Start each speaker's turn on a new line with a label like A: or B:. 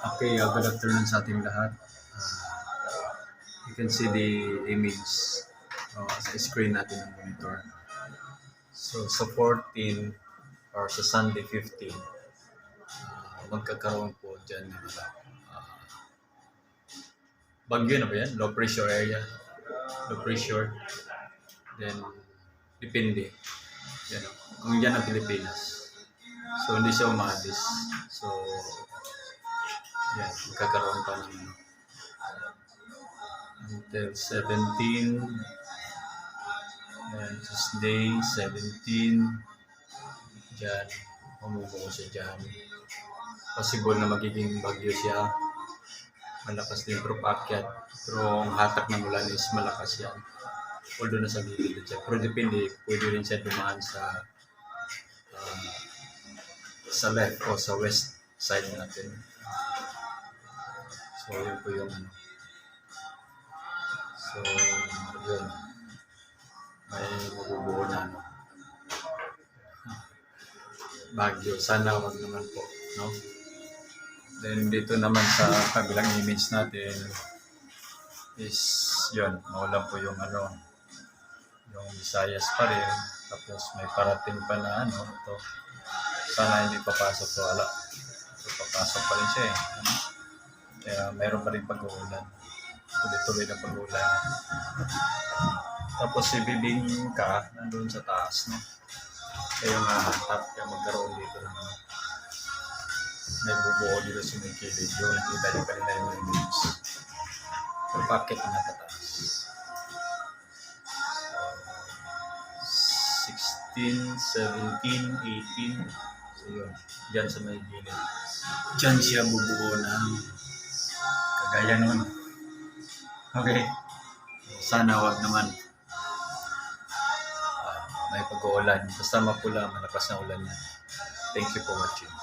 A: Okay, good afternoon sa ating lahat. You can see the image sa screen natin ng monitor. So sa 14 or sa Sunday 15, magkakaroon po dyan ng bagyo na ba yan? Low pressure area. Low pressure. Then, depende. Yan, kung yan ang Pilipinas. So, hindi siya umaalis. So, yan, magkakaroon pa ng until 17. And Tuesday, 17. Diyan, umubuo siya dyan. Possible na magiging bagyo siya. Malakas din pero paakyat. Pero ang hatak ng ulan is malakas yan. Although nasa gilid siya. Pero depende, pwede rin siya dumaan sa left o sa west side natin. So, yun po yung ano. So, yun. May mabubuo na ano. Bagyo. Sana wag naman po. No? Then, dito naman sa kabilang image natin is yun. Maulan po yung ano. Yung Visayas pa rin. Tapos may parating pa na ano. Ito. Sana hindi papasok to. Wala. So, papasok pa rin siya eh. Kaya mayroon pa rin pag-uulan. Tuloy-tuloy na pag-uulan. Tapos si Bibing ka nandun sa taas, no? Kaya yung top kaya magkaroon dito ng may bubuo dito sa may kilid. Yung nakita niyo kanina yung image. Pero bakit na natataas? 16, 17, 18. So yun. Diyan sa may gilid. Diyan siya bubuo ng kagaya nun. Okay. Sana wag naman. May pag-uulan. Basta mapula, malakas na ulan yan. Thank you for watching.